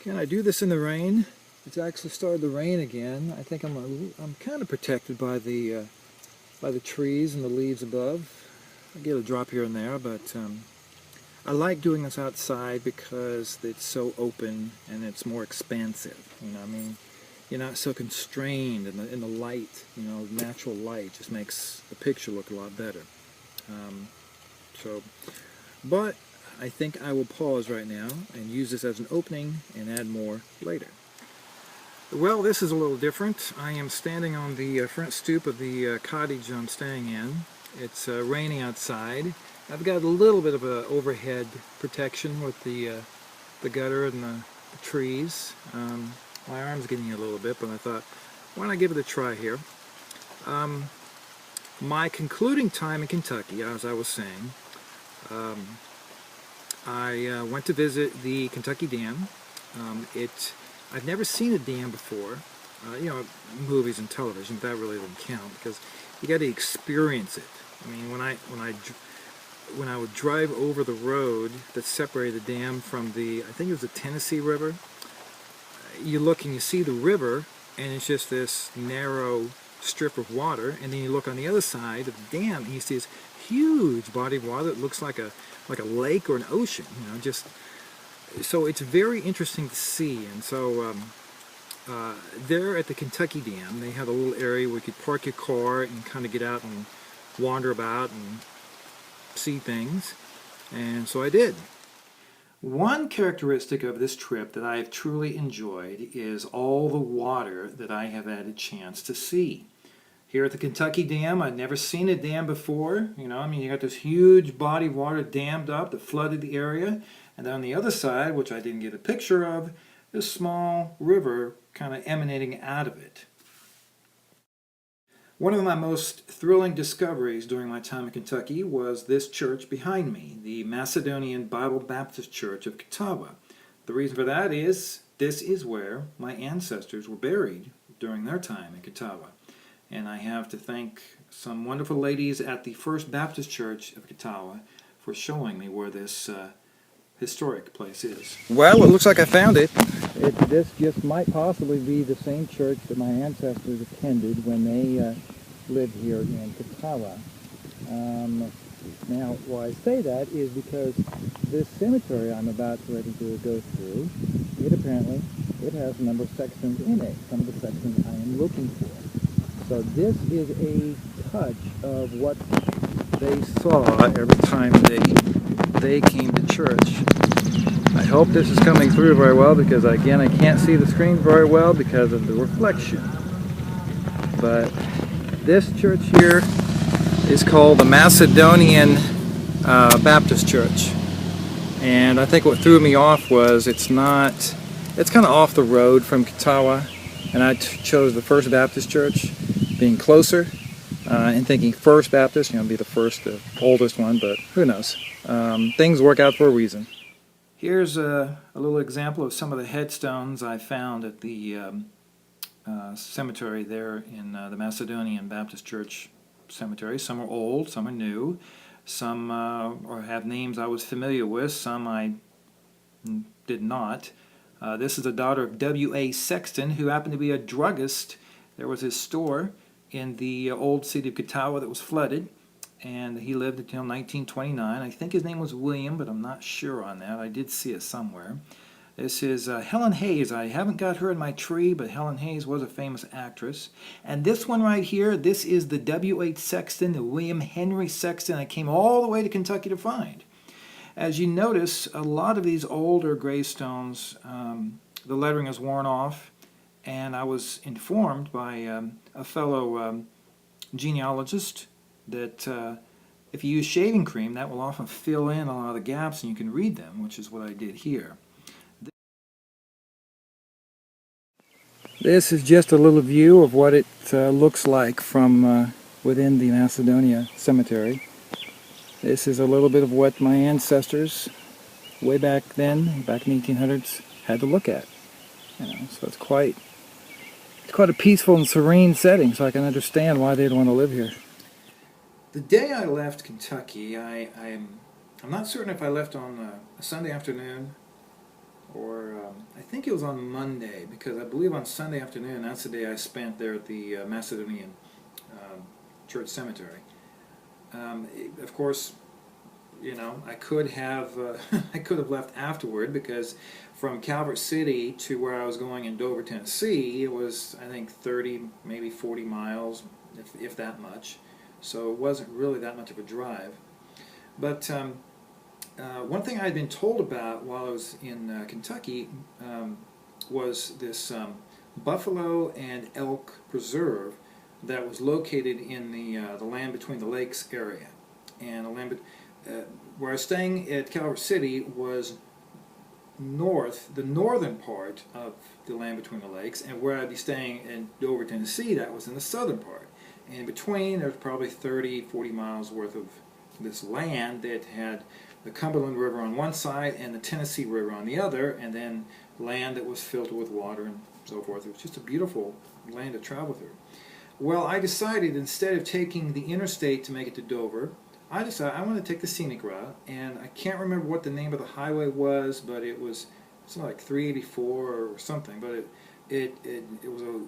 And I do this in the rain. It's actually started to rain again. I think I'm kind of protected by the trees and the leaves above. I get a drop here and there, but I like doing this outside because it's so open and it's more expansive. You know, I mean, you're not so constrained in the light. You know, natural light just makes the picture look a lot better. But I think I will pause right now and use this as an opening and add more later. Well, this is a little different. I am standing on the front stoop of the cottage I'm staying in. It's raining outside. I've got a little bit of a overhead protection with the gutter and the trees. My arm's getting a little bit, but I thought, why not give it a try here? My concluding time in Kentucky, as I was saying, I went to visit the Kentucky Dam. I've never seen a dam before. You know, movies and television, but that really doesn't count because you got to experience it. I mean, when I would drive over the road that separated the dam from I think it was the Tennessee River, you look and you see the river, and it's just this narrow strip of water, and then you look on the other side of the dam, and you see this huge body of water that looks like a lake or an ocean. You know, so it's very interesting to see. And so there at the Kentucky Dam, they had a little area where you could park your car and kind of get out and wander about and see things, and so I did. One characteristic of this trip that I have truly enjoyed is all the water that I have had a chance to see. Here at the Kentucky Dam, I'd never seen a dam before. You know, I mean, you got this huge body of water dammed up that flooded the area, and then on the other side, which I didn't get a picture of, this small river kind of emanating out of it. One of my most thrilling discoveries during my time in Kentucky was this church behind me, the Macedonian Bible Baptist Church of Kuttawa. The reason for that is this is where my ancestors were buried during their time in Kuttawa. And I have to thank some wonderful ladies at the First Baptist Church of Kuttawa for showing me where this historic place is. Well, it looks like I found it. This just might possibly be the same church that my ancestors attended when they lived here in Kuttawa. Now, why I say that is because this cemetery I'm about to ready to go through, it has a number of sections in it, some of the sections I am looking for. So this is a touch of what they saw every time they came to church. I hope this is coming through very well because, again, I can't see the screen very well because of the reflection. But this church here is called the Macedonian Baptist Church. And I think what threw me off was it's kind of off the road from Kuttawa. And I chose the First Baptist Church, being closer, and thinking First Baptist, be the first, the oldest one, but who knows. Things work out for a reason. Here's a little example of some of the headstones I found at the cemetery there in the Macedonian Baptist Church cemetery. Some are old, some are new, some have names I was familiar with, some I did not. This is the daughter of W.A. Sexton, who happened to be a druggist. There was his store in the old city of Kuttawa that was flooded, and he lived until 1929. I think his name was William, but I'm not sure on that. I did see it somewhere. This is Helen Hayes. I haven't got her in my tree, but Helen Hayes was a famous actress. And this one right here, this is the W.H. Sexton, the William Henry Sexton I came all the way to Kentucky to find. As you notice, a lot of these older gravestones, the lettering is worn off, and I was informed by a fellow genealogist that if you use shaving cream, that will often fill in a lot of the gaps and you can read them, which is what I did here. This is just a little view of what it looks like from within the Macedonia Cemetery. This is a little bit of what my ancestors way back then, back in the 1800s, had to look at. So it's quite a peaceful and serene setting, so I can understand why they'd want to live here. The day I left Kentucky, I'm not certain if I left on a Sunday afternoon or I think it was on Monday, because I believe on Sunday afternoon, that's the day I spent there at the Macedonian church cemetery. Of course, you know, I could have I could have left afterward, because from Calvert City to where I was going in Dover, Tennessee, it was, I think, 30, maybe 40 miles, if that much. So it wasn't really that much of a drive. But one thing I had been told about while I was in Kentucky was this Buffalo and Elk Preserve that was located in the land between the lakes area. And where I was staying at Calvert City was the northern part of the land between the lakes, and where I'd be staying in Dover, Tennessee, that was in the southern part. And in between, there's probably 30, 40 miles worth of this land that had the Cumberland River on one side and the Tennessee River on the other, and then land that was filled with water and so forth. It was just a beautiful land to travel through. Well, I decided, instead of taking the interstate to make it to Dover, I decided I want to take the scenic route, and I can't remember what the name of the highway was, but it was something like 384 or something, but it was a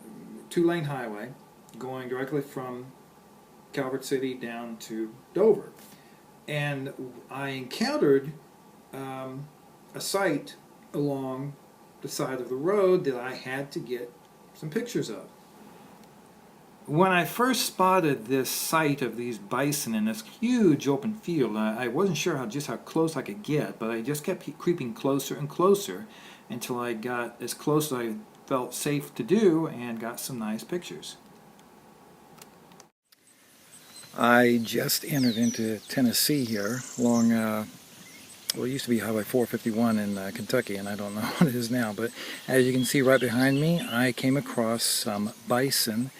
two-lane highway going directly from Calvert City down to Dover. And I encountered a site along the side of the road that I had to get some pictures of. When I first spotted this site of these bison in this huge open field, I wasn't sure just how close I could get, but I just kept creeping closer and closer until I got as close as I felt safe to do and got some nice pictures. I just entered into Tennessee here along, well, it used to be Highway 451 in Kentucky, and I don't know what it is now, but as you can see right behind me, I came across some bison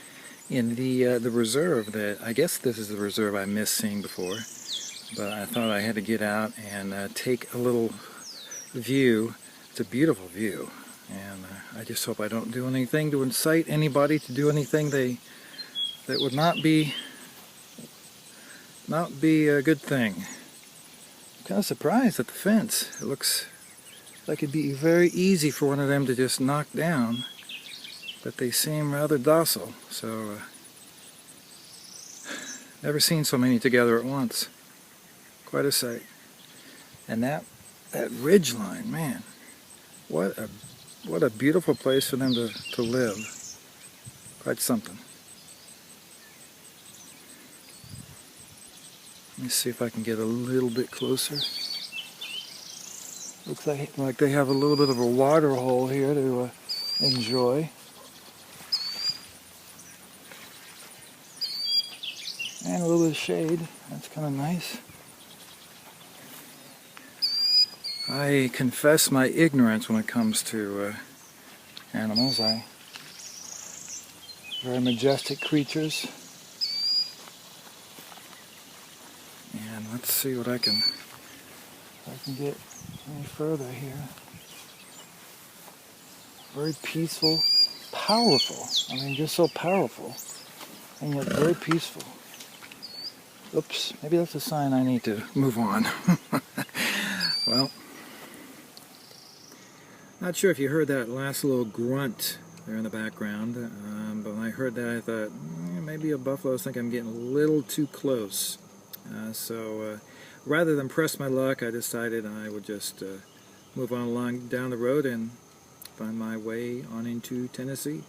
in the reserve. That, I guess this is the reserve I missed seeing before, but I thought I had to get out and take a little view. It's a beautiful view, and I just hope I don't do anything to incite anybody to do anything that would not be a good thing. I'm kind of surprised at the fence. It looks like it'd be very easy for one of them to just knock down, but they seem rather docile, so never seen so many together at once. Quite a sight. And that ridge line, man, what a beautiful place for them to live. Quite something. Let me see if I can get a little bit closer. Looks like they have a little bit of a water hole here to enjoy. And a little bit of shade. That's kind of nice. I confess my ignorance when it comes to animals. Very majestic creatures. And let's see what I can get any further here. Very peaceful, powerful. I mean, just so powerful, and yet very peaceful. Oops, maybe that's a sign I need to move on. Well, not sure if you heard that last little grunt there in the background, but when I heard that, I thought, maybe a buffalo. I think I'm getting a little too close. So rather than press my luck, I decided I would just move on along down the road and find my way on into Tennessee.